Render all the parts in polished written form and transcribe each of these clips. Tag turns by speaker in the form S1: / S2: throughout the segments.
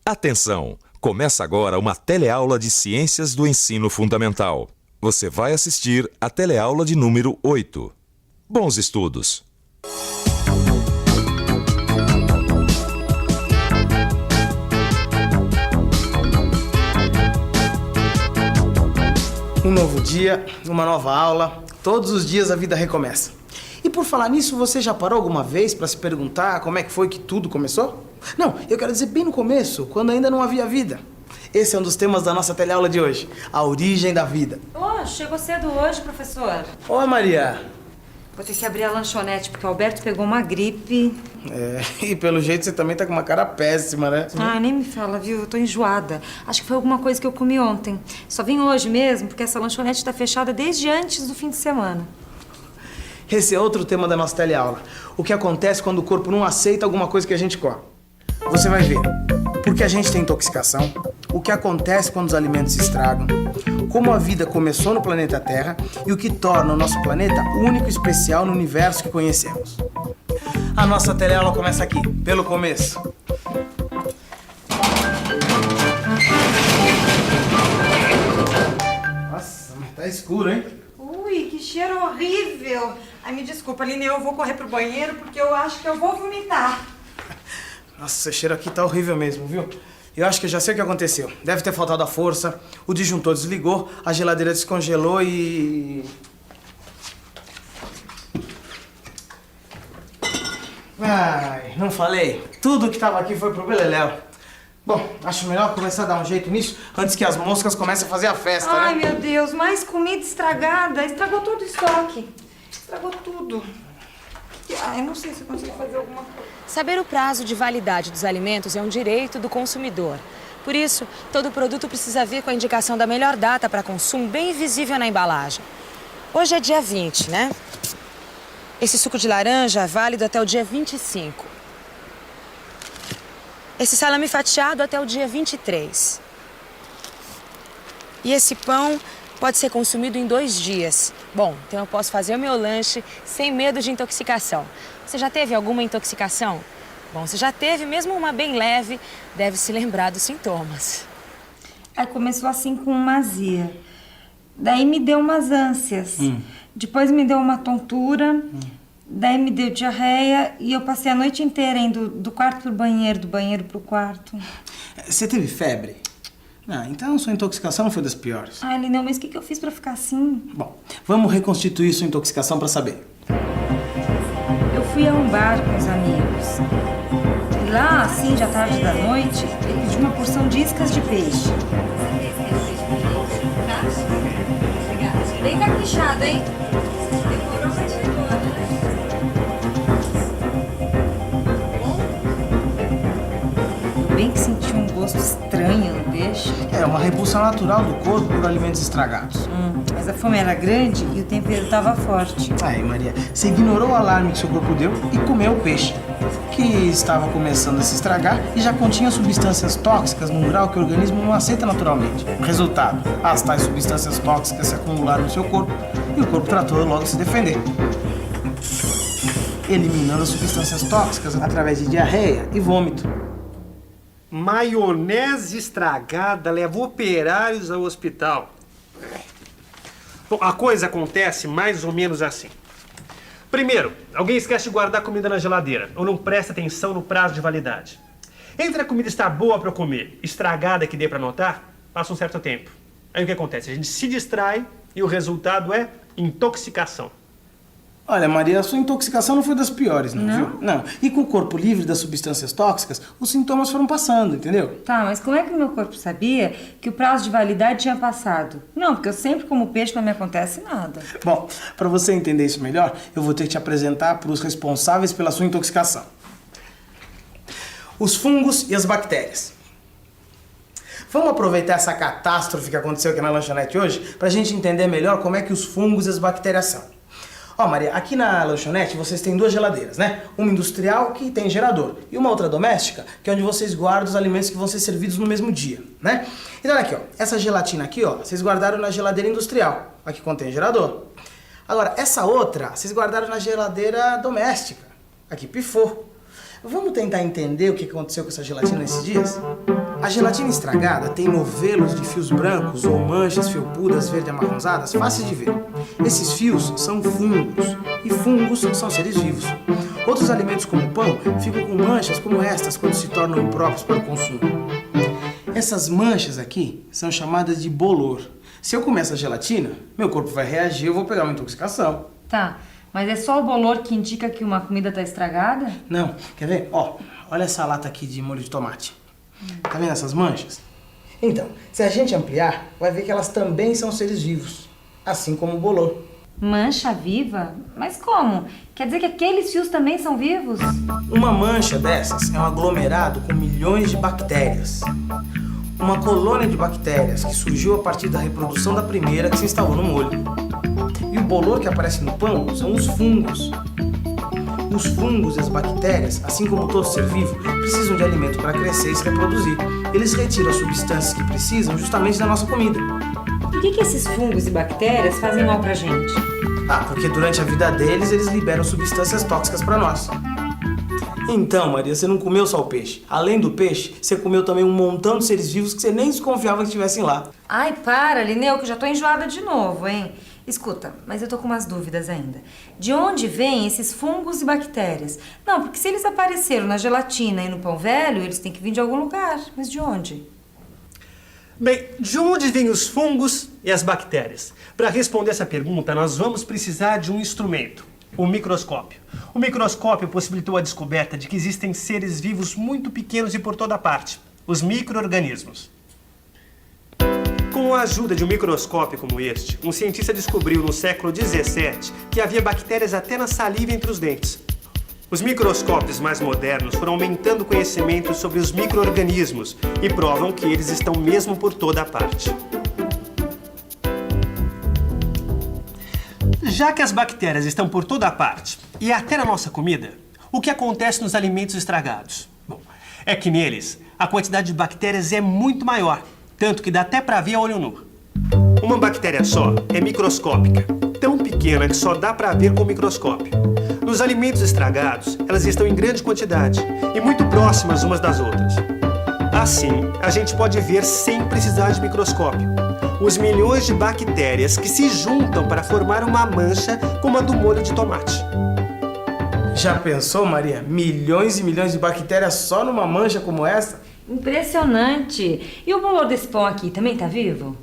S1: Atenção! Começa agora uma teleaula de Ciências do Ensino Fundamental. Você vai assistir a teleaula de número 8. Bons estudos!
S2: Um novo dia, uma nova aula, todos os dias a vida recomeça. E por falar nisso, você já parou alguma vez para se perguntar como é que foi que tudo começou? Não, eu quero dizer bem no começo, quando ainda não havia vida. Esse é um dos temas da nossa teleaula de hoje, a origem da vida.
S3: Oh, chegou cedo hoje, professor.
S2: Oi, Maria.
S3: Vou ter que abrir a lanchonete, porque o Alberto pegou uma gripe.
S2: E pelo jeito você também tá com uma cara péssima, né?
S3: Ah, nem me fala, viu? Eu tô enjoada. Acho que foi alguma coisa que eu comi ontem. Só vim hoje mesmo, porque essa lanchonete tá fechada desde antes do fim de semana.
S2: Esse é outro tema da nossa teleaula. O que acontece quando o corpo não aceita alguma coisa que a gente come. Você vai ver por que a gente tem intoxicação, o que acontece quando os alimentos se estragam, como a vida começou no planeta Terra e o que torna o nosso planeta único e especial no universo que conhecemos. A nossa teleaula começa aqui, pelo começo. Nossa, mas tá escuro, hein?
S3: Ui, que cheiro horrível. Ai, me desculpa, Aline, eu vou correr pro banheiro porque eu acho que eu vou vomitar.
S2: Nossa, esse cheiro aqui tá horrível mesmo, viu? Eu acho que eu já sei o que aconteceu. Deve ter faltado a força, o disjuntor desligou, a geladeira descongelou e... Ai, não falei? Tudo que tava aqui foi pro beleléu. Bom, acho melhor começar a dar um jeito nisso antes que as moscas comecem a fazer a festa,
S3: Ai,
S2: né?
S3: meu Deus, mais comida estragada. Estragou todo o estoque. Estragou tudo. Ai, não sei se eu consigo fazer alguma coisa.
S4: Saber o prazo de validade dos alimentos é um direito do consumidor. Por isso, todo produto precisa vir com a indicação da melhor data para consumo bem visível na embalagem. Hoje é dia 20, né? Esse suco de laranja é válido até o dia 25. Esse salame fatiado até o dia 23. E esse pão pode ser consumido em 2 dias. Bom, então eu posso fazer o meu lanche sem medo de intoxicação. Você já teve alguma intoxicação? Bom, se já teve, mesmo uma bem leve, deve se lembrar dos sintomas.
S3: Aí começou assim com uma azia. Daí me deu umas ânsias. Depois me deu uma tontura. Daí me deu diarreia e eu passei a noite inteira indo do quarto pro banheiro, do banheiro pro quarto.
S2: Você teve febre? Ah, então sua intoxicação não foi das piores.
S3: Ai, Lineu, mas o que eu fiz pra ficar assim?
S2: Bom, vamos reconstituir sua intoxicação pra saber.
S3: Eu fui a um bar com os amigos. E lá, assim, já tarde da noite, eu pedi uma porção de iscas de peixe. Bem caprichado, hein? Demorou pra te bem que senti um gosto estranho no peixe.
S2: É uma repulsão natural do corpo por alimentos estragados.
S3: Mas a fome era grande e o tempero estava forte.
S2: Aí, Maria, você ignorou o alarme que seu corpo deu e comeu o peixe, que estava começando a se estragar e já continha substâncias tóxicas num grau que o organismo não aceita naturalmente. Resultado, as tais substâncias tóxicas se acumularam no seu corpo e o corpo tratou logo de se defender, eliminando as substâncias tóxicas através de diarreia e vômito.
S5: Maionese estragada leva operários ao hospital. Bom, a coisa acontece mais ou menos assim. Primeiro, alguém esquece de guardar comida na geladeira ou não presta atenção no prazo de validade. Entre a comida estar boa para comer, estragada que dê para notar, passa um certo tempo. Aí o que acontece? A gente se distrai e o resultado é intoxicação.
S2: Olha, Maria, a sua intoxicação não foi das piores, não,
S3: Não?
S2: viu? Não. E com o corpo livre das substâncias tóxicas, os sintomas foram passando, entendeu?
S3: Tá, mas como é que o meu corpo sabia que o prazo de validade tinha passado? Não, porque eu sempre como peixe, não me acontece nada.
S2: Bom, para você entender isso melhor, eu vou ter que te apresentar para os responsáveis pela sua intoxicação. Os fungos e as bactérias. Vamos aproveitar essa catástrofe que aconteceu aqui na lanchonete hoje para a gente entender melhor como é que os fungos e as bactérias são. Ó, Maria, aqui na lanchonete vocês têm 2 geladeiras, né? Uma industrial, que tem gerador, e uma outra doméstica, que é onde vocês guardam os alimentos que vão ser servidos no mesmo dia, né? Então, olha aqui, ó, essa gelatina aqui, ó, vocês guardaram na geladeira industrial, aqui contém gerador. Agora, essa outra, vocês guardaram na geladeira doméstica, aqui pifou. Vamos tentar entender o que aconteceu com essa gelatina nesses dias? A gelatina estragada tem novelos de fios brancos ou manchas felpudas verde amarronzadas fáceis de ver. Esses fios são fungos, e fungos são seres vivos. Outros alimentos como o pão ficam com manchas como estas quando se tornam impróprios para o consumo. Essas manchas aqui são chamadas de bolor. Se eu comer essa gelatina, meu corpo vai reagir e eu vou pegar uma intoxicação.
S3: Tá, mas é só o bolor que indica que uma comida tá estragada?
S2: Não, quer ver? Ó, olha essa lata aqui de molho de tomate. Tá vendo essas manchas? Então, se a gente ampliar, vai ver que elas também são seres vivos, assim como o bolor.
S3: Mancha viva? Mas como? Quer dizer que aqueles fios também são vivos?
S2: Uma mancha dessas é um aglomerado com milhões de bactérias. Uma colônia de bactérias que surgiu a partir da reprodução da primeira que se instalou no molho. E o bolor que aparece no pão são os fungos. Os fungos e as bactérias, assim como todo ser vivo, precisam de alimento para crescer e se reproduzir. Eles retiram as substâncias que precisam justamente da nossa comida.
S3: Por que esses fungos e bactérias fazem mal pra gente?
S2: Ah, porque durante a vida deles, eles liberam substâncias tóxicas para nós. Então, Maria, você não comeu só o peixe. Além do peixe, você comeu também um montão de seres vivos que você nem desconfiava que estivessem lá.
S3: Ai, para, Lineu, que eu já tô enjoada de novo, hein? Escuta, mas eu tô com umas dúvidas ainda. De onde vêm esses fungos e bactérias? Não, porque se eles apareceram na gelatina e no pão velho, eles têm que vir de algum lugar. Mas de onde?
S5: Bem, de onde vêm os fungos e as bactérias? Para responder essa pergunta, nós vamos precisar de um instrumento, o microscópio. O microscópio possibilitou a descoberta de que existem seres vivos muito pequenos e por toda parte, os micro-organismos. Com a ajuda de um microscópio como este, um cientista descobriu no século XVII que havia bactérias até na saliva entre os dentes. Os microscópios mais modernos foram aumentando o conhecimento sobre os micro-organismos e provam que eles estão mesmo por toda a parte. Já que as bactérias estão por toda a parte e até na nossa comida, o que acontece nos alimentos estragados? Bom, é que neles a quantidade de bactérias é muito maior, tanto que dá até para ver a olho nu. Uma bactéria só é microscópica, tão pequena que só dá para ver com o microscópio. Nos alimentos estragados, elas estão em grande quantidade e muito próximas umas das outras. Assim, a gente pode ver sem precisar de microscópio os milhões de bactérias que se juntam para formar uma mancha como a do molho de tomate.
S2: Já pensou, Maria? Milhões e milhões de bactérias só numa mancha como essa?
S3: Impressionante! E o bolor desse pão aqui também tá vivo?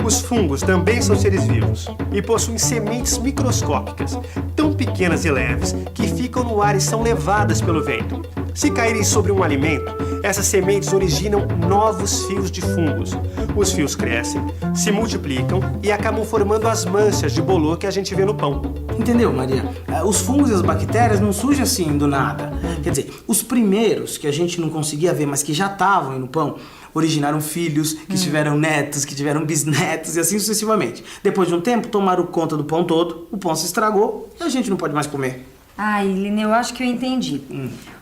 S5: Os fungos também são seres vivos e possuem sementes microscópicas, tão pequenas e leves que ficam no ar e são levadas pelo vento. Se caírem sobre um alimento, essas sementes originam novos fios de fungos. Os fios crescem, se multiplicam e acabam formando as manchas de bolor que a gente vê no pão.
S2: Entendeu, Maria? Os fungos e as bactérias não surgem assim do nada. Quer dizer, os primeiros que a gente não conseguia ver, mas que já estavam aí no pão, originaram filhos, que tiveram netos, que tiveram bisnetos e assim sucessivamente. Depois de um tempo, tomaram conta do pão todo, o pão se estragou e a gente não pode mais comer.
S3: Ai, Lineu, eu acho que eu entendi.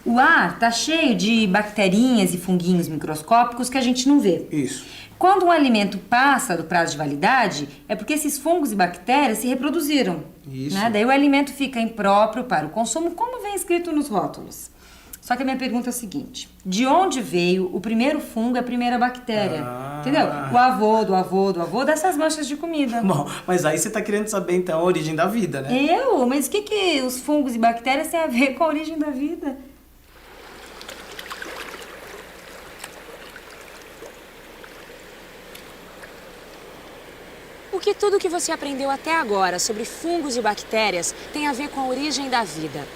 S3: O ar tá cheio de bacterinhas e funguinhos microscópicos que a gente não vê.
S2: Isso.
S3: Quando um alimento passa do prazo de validade, é porque esses fungos e bactérias se reproduziram.
S2: Isso.
S3: Né? Daí o alimento fica impróprio para o consumo, como vem escrito nos rótulos. Só que a minha pergunta é o seguinte: de onde veio o primeiro fungo e a primeira bactéria? Entendeu? O avô do avô do avô dessas manchas de comida.
S2: Bom, mas aí você tá querendo saber então a origem da vida, né?
S3: Eu? Mas o que os fungos e bactérias têm a ver com a origem da vida?
S4: O que tudo que você aprendeu até agora sobre fungos e bactérias tem a ver com a origem da vida?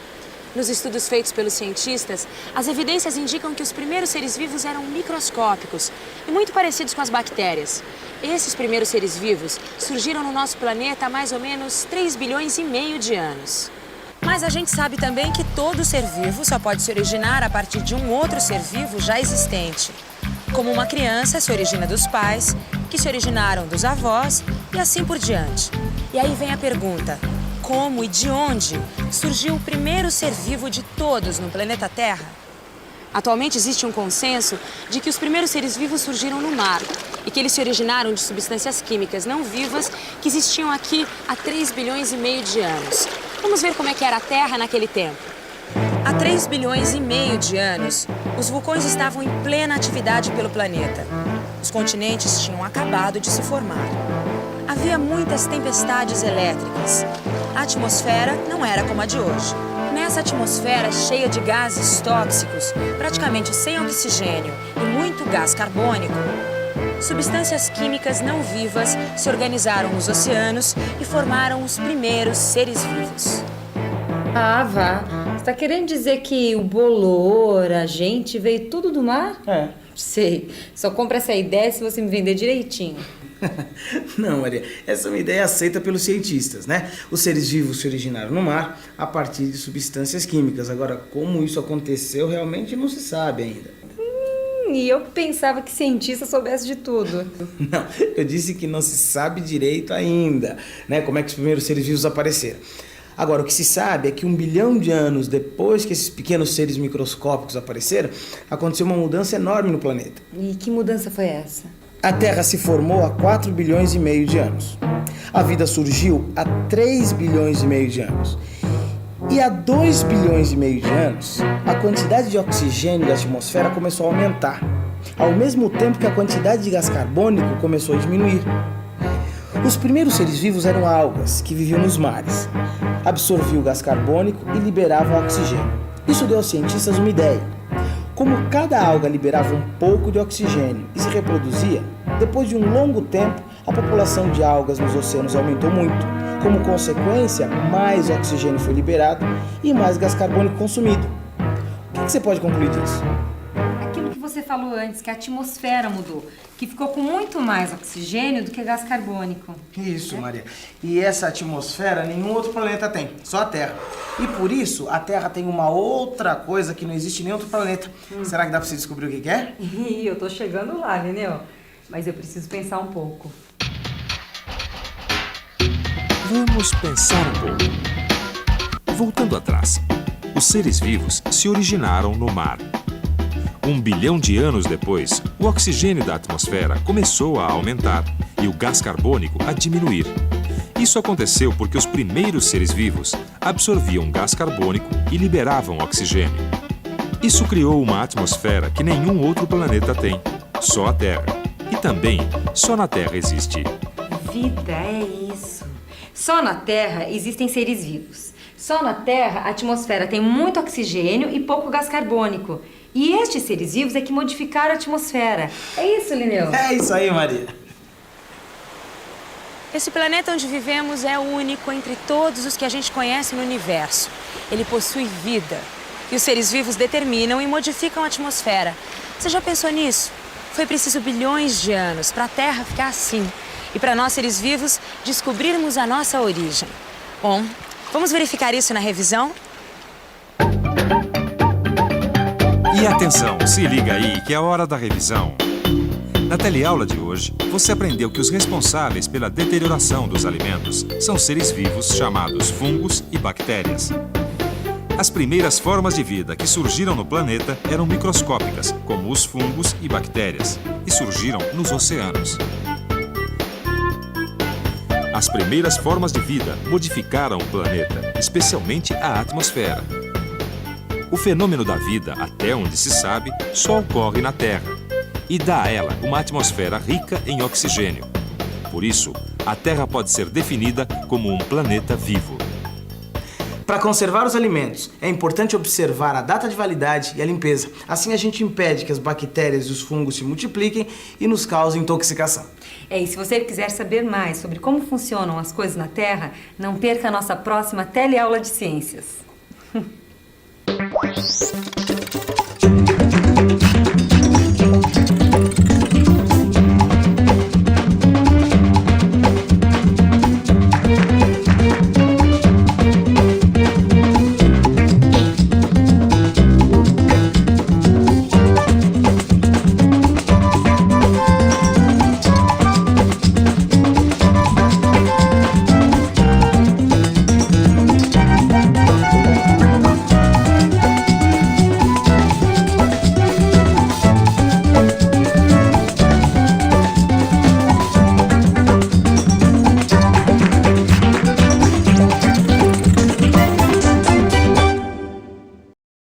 S4: Nos estudos feitos pelos cientistas, as evidências indicam que os primeiros seres vivos eram microscópicos e muito parecidos com as bactérias. Esses primeiros seres vivos surgiram no nosso planeta há mais ou menos 3 bilhões e meio de anos. Mas a gente sabe também que todo ser vivo só pode se originar a partir de um outro ser vivo já existente. Como uma criança se origina dos pais, que se originaram dos avós e assim por diante. E aí vem a pergunta: como e de onde surgiu o primeiro ser vivo de todos no planeta Terra? Atualmente existe um consenso de que os primeiros seres vivos surgiram no mar e que eles se originaram de substâncias químicas não vivas que existiam aqui há 3 bilhões e meio de anos. Vamos ver como é que era a Terra naquele tempo. Há 3 bilhões e meio de anos, os vulcões estavam em plena atividade pelo planeta. Os continentes tinham acabado de se formar. Havia muitas tempestades elétricas. A atmosfera não era como a de hoje. Nessa atmosfera cheia de gases tóxicos, praticamente sem oxigênio e muito gás carbônico, substâncias químicas não vivas se organizaram nos oceanos e formaram os primeiros seres vivos.
S3: Ah, vá. Você tá querendo dizer que o bolor, a gente, veio tudo do mar?
S2: É.
S3: Sei. Só compra essa ideia se você me vender direitinho.
S2: Não, Maria, essa é uma ideia aceita pelos cientistas, né? Os seres vivos se originaram no mar a partir de substâncias químicas. Agora, como isso aconteceu, realmente não se sabe ainda.
S3: E eu pensava que cientista soubesse de tudo.
S2: Não, eu disse que não se sabe direito ainda, né? Como é que os primeiros seres vivos apareceram. Agora, o que se sabe é que 1 bilhão de anos depois que esses pequenos seres microscópicos apareceram, aconteceu uma mudança enorme no planeta.
S3: E que mudança foi essa?
S2: A Terra se formou há 4 bilhões e meio de anos. A vida surgiu há 3 bilhões e meio de anos. E há 2 bilhões e meio de anos, a quantidade de oxigênio da atmosfera começou a aumentar, ao mesmo tempo que a quantidade de gás carbônico começou a diminuir. Os primeiros seres vivos eram algas, que viviam nos mares. Absorviam o gás carbônico e liberavam oxigênio. Isso deu aos cientistas uma ideia. Como cada alga liberava um pouco de oxigênio e se reproduzia, depois de um longo tempo, a população de algas nos oceanos aumentou muito. Como consequência, mais oxigênio foi liberado e mais gás carbônico consumido. O que você pode concluir disso?
S3: Aquilo que você falou antes, que a atmosfera mudou, que ficou com muito mais oxigênio do que gás carbônico.
S2: Isso, Maria. E essa atmosfera nenhum outro planeta tem, só a Terra. E por isso, a Terra tem uma outra coisa que não existe em nenhum outro planeta. Será que dá pra você descobrir o que é?
S3: Ih, eu tô chegando lá, Lineu. Mas eu preciso pensar um pouco.
S1: Vamos pensar um pouco. Voltando atrás, os seres vivos se originaram no mar. 1 bilhão de anos depois, o oxigênio da atmosfera começou a aumentar e o gás carbônico a diminuir. Isso aconteceu porque os primeiros seres vivos absorviam gás carbônico e liberavam oxigênio. Isso criou uma atmosfera que nenhum outro planeta tem, só a Terra. E também, só na Terra existe
S3: Vida, é isso. Só na Terra existem seres vivos. Só na Terra a atmosfera tem muito oxigênio e pouco gás carbônico. E estes seres vivos é que modificaram a atmosfera. É isso, Lineu?
S2: É isso aí, Maria.
S4: Esse planeta onde vivemos é único entre todos os que a gente conhece no universo. Ele possui vida. E os seres vivos determinam e modificam a atmosfera. Você já pensou nisso? Foi preciso bilhões de anos para a Terra ficar assim. E para nós, seres vivos, descobrirmos a nossa origem. Bom, vamos verificar isso na revisão?
S1: E atenção, se liga aí que é a hora da revisão. Na teleaula de hoje, você aprendeu que os responsáveis pela deterioração dos alimentos são seres vivos chamados fungos e bactérias. As primeiras formas de vida que surgiram no planeta eram microscópicas, como os fungos e bactérias, e surgiram nos oceanos. As primeiras formas de vida modificaram o planeta, especialmente a atmosfera. O fenômeno da vida, até onde se sabe, só ocorre na Terra e dá a ela uma atmosfera rica em oxigênio. Por isso, a Terra pode ser definida como um planeta vivo.
S2: Para conservar os alimentos, é importante observar a data de validade e a limpeza. Assim a gente impede que as bactérias e os fungos se multipliquem e nos causem intoxicação.
S3: E se você quiser saber mais sobre como funcionam as coisas na Terra, não perca a nossa próxima teleaula de ciências.